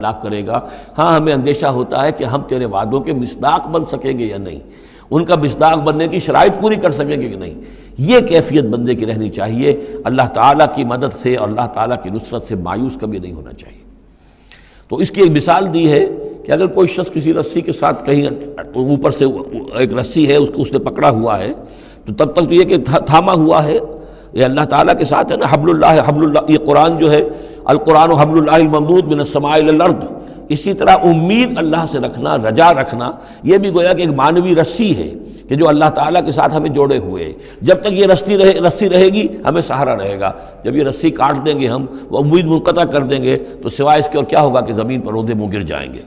خلاف کرے گا۔ ہاں ہمیں اندیشہ ہوتا ہے کہ ہم تیرے وعدوں کے مصداق بن سکیں گے یا نہیں، ان کا مصداق بننے کی شرائط پوری کر سکیں گے کہ نہیں۔ یہ کیفیت بندے کی رہنی چاہیے، اللہ تعالیٰ کی مدد سے اور اللہ تعالیٰ کی نصرت سے مایوس کبھی نہیں ہونا چاہیے۔ تو اس کی ایک مثال دی ہے کہ اگر کوئی شخص کسی رسی کے ساتھ کہیں اوپر سے ایک رسی ہے اس کو اس نے پکڑا ہوا ہے، تو تب تک تو یہ کہ تھاما ہوا ہے، یہ اللہ تعالیٰ کے ساتھ ہے نا، حبل اللہ، یہ قرآن جو ہے القرآن حبل اللہ الممدود من السماء الی الارض، اسی طرح امید اللہ سے رکھنا، رجا رکھنا، یہ بھی گویا کہ ایک معنوی رسی ہے کہ جو اللہ تعالیٰ کے ساتھ ہمیں جوڑے ہوئے ہے۔ جب تک یہ رسی رہے گی ہمیں سہارا رہے گا، جب یہ رسی کاٹ دیں گے ہم، وہ امید منقطع کر دیں گے، تو سوائے اس کے اور کیا ہوگا کہ زمین پر رودے منہ گر جائیں گے۔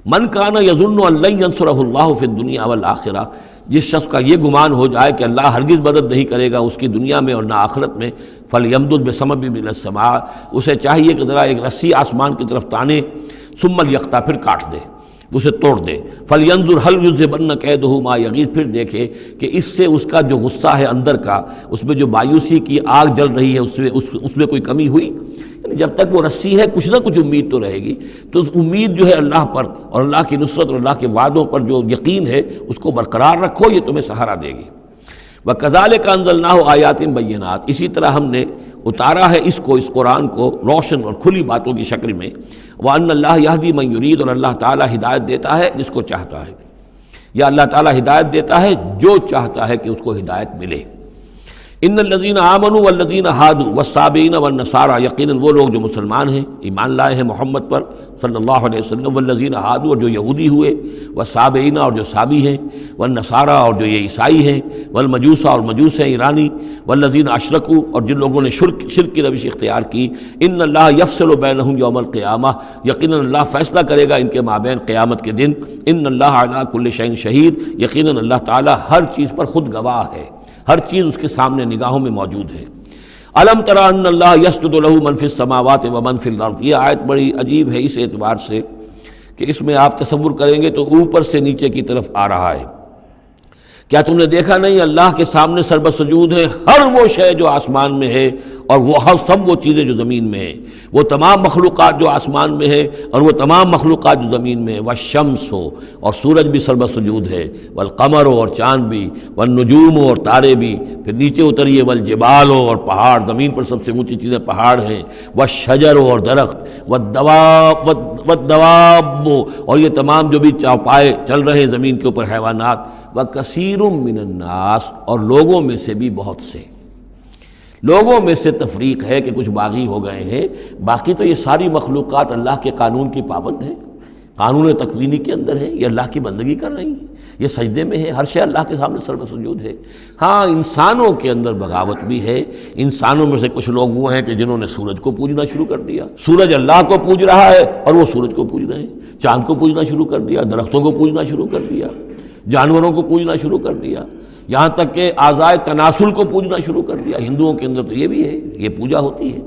من کان یظن ان لن ینصرہ اللہ فی الدنیا والآخرہ، جس شخص کا یہ گمان ہو جائے کہ اللہ ہرگز مدد نہیں کرے گا اس کی دنیا میں اور نہ آخرت میں، فلیمدد بسبب من السماء، اسے چاہیے کہ ذرا ایک رسی آسمان کی طرف تانے، ثم لیقطع، پھر کاٹ دے، اسے توڑ دے، فلینظر هل یذهبن کیدہ ما یغیظ، پھر دیکھے کہ اس سے اس کا جو غصہ ہے اندر کا، اس میں جو مایوسی کی آگ جل رہی ہے اس میں کوئی کمی ہوئی۔ یعنی جب تک وہ رسی ہے کچھ نہ کچھ امید تو رہے گی، تو اس امید جو ہے اللہ پر اور اللہ کی نصرت اور اللہ کے وعدوں پر جو یقین ہے اس کو برقرار رکھو، یہ تمہیں سہارا دے گی۔ وَكَذَلِكَ أَنزَلْنَاهُ آيَاتٍ بَيِّنَاتٍ، اسی طرح ہم نے اتارا ہے اس قرآن کو روشن اور کھلی باتوں کی شکل میں۔ وَأَنَّ اللَّهَ يَهْدِي مَن يُرِيدُ، اور اللہ تعالیٰ ہدایت دیتا ہے جس کو چاہتا ہے، یا اللہ تعالیٰ ہدایت دیتا ہے جو چاہتا ہے کہ اس کو ہدایت ملے۔ ان الذین آمنوا والذین ہادوا والصابئین والنصارى، یقیناً وہ لوگ جو مسلمان ہیں، ایمان لائے ہیں محمد پر صلی اللہ علیہ وسلم، والذین ہادوا، اور جو یہودی ہوئے، والصابئین، اور جو صابی ہیں، والنصارى، اور جو یہ عیسائی ہیں، والمجوس، اور مجوس ہیں ایرانی، والذین اشرکوا، اور جن لوگوں نے شرک کی روش اختیار کی، ان اللہ یفصل بینہم یوم القیامہ، یقیناً اللہ فیصلہ کرے گا ان کے مابین قیامت کے دن۔ ان اللہ علی کل شیء شہید، یقیناً اللہ تعالیٰ ہر چیز پر خود گواہ ہے، ہر چیز اس کے سامنے نگاہوں میں موجود ہے۔ الم تر ان اللہ یسجد لہ من فی السماوات ومن فی الارض، یہ آیت بڑی عجیب ہے اس اعتبار سے کہ اس میں آپ تصور کریں گے تو اوپر سے نیچے کی طرف آ رہا ہے۔ کیا تم نے دیکھا نہیں اللہ کے سامنے سربسجود ہے ہر وہ شے جو آسمان میں ہے اور وہ سب وہ چیزیں جو زمین میں ہیں، وہ تمام مخلوقات جو آسمان میں ہے اور وہ تمام مخلوقات جو زمین میں ہے۔ والشمس ہو، اور سورج بھی سربسجود ہے، والقمر ہو، اور چاند بھی، والنجوم ہو، اور تارے بھی، پھر نیچے اتریے، والجبال ہو، اور پہاڑ، زمین پر سب سے اونچی چیزیں پہاڑ ہیں، والشجر ہو، اور درخت، والدواب، اور یہ تمام جو بھی چوپائے چل رہے ہیں زمین کے اوپر حیوانات، وَكَثِيرٌ مِّنَ النَّاسِ، اور لوگوں میں سے بھی بہت سے، لوگوں میں سے تفریق ہے کہ کچھ باغی ہو گئے ہیں، باقی تو یہ ساری مخلوقات اللہ کے قانون کی پابند ہیں، قانون تکوینی کے اندر ہے، یہ اللہ کی بندگی کر رہی ہیں، یہ سجدے میں ہے، ہر شے اللہ کے سامنے سربسجود ہے۔ ہاں انسانوں کے اندر بغاوت بھی ہے، انسانوں میں سے کچھ لوگ وہ ہیں کہ جنہوں نے سورج کو پوجنا شروع کر دیا، سورج اللہ کو پوج رہا ہے اور وہ سورج کو پوج رہے ہیں، چاند کو پوجنا شروع کر دیا، درختوں کو پوجنا شروع کر دیا، جانوروں کو پوجنا شروع کر دیا، یہاں تک کہ اعضائے تناسل کو پوجنا شروع کر دیا۔ ہندوؤں کے اندر تو یہ بھی ہے، یہ پوجا ہوتی ہے۔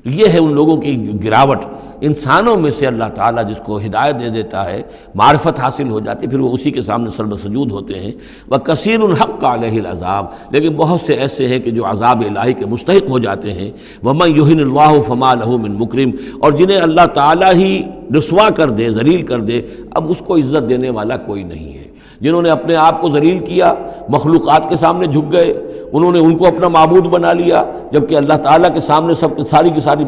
تو یہ ہے ان لوگوں کی گراوٹ۔ انسانوں میں سے اللہ تعالیٰ جس کو ہدایت دے دیتا ہے، معرفت حاصل ہو جاتی، پھر وہ اسی کے سامنے سربسجود ہوتے ہیں۔ وَكَثِيرٌ حَقَّ عَلَيْهِ الْعَذَابُ، لیکن بہت سے ایسے ہیں کہ جو عذاب الہی کے مستحق ہو جاتے ہیں۔ وَمَن يُهِنِ اللَّهُ فَمَا لَهُ مِن مُكْرِمٍ، اور جنہیں اللہ تعالیٰ ہی رسوا کر دے، ذلیل کر دے، اب اس کو عزت دینے والا کوئی نہیں ہے۔ جنہوں نے اپنے آپ کو ذلیل کیا، مخلوقات کے سامنے جھک گئے، انہوں نے ان کو اپنا معبود بنا لیا، جبکہ اللہ تعالیٰ کے سامنے سب ساری کی ساری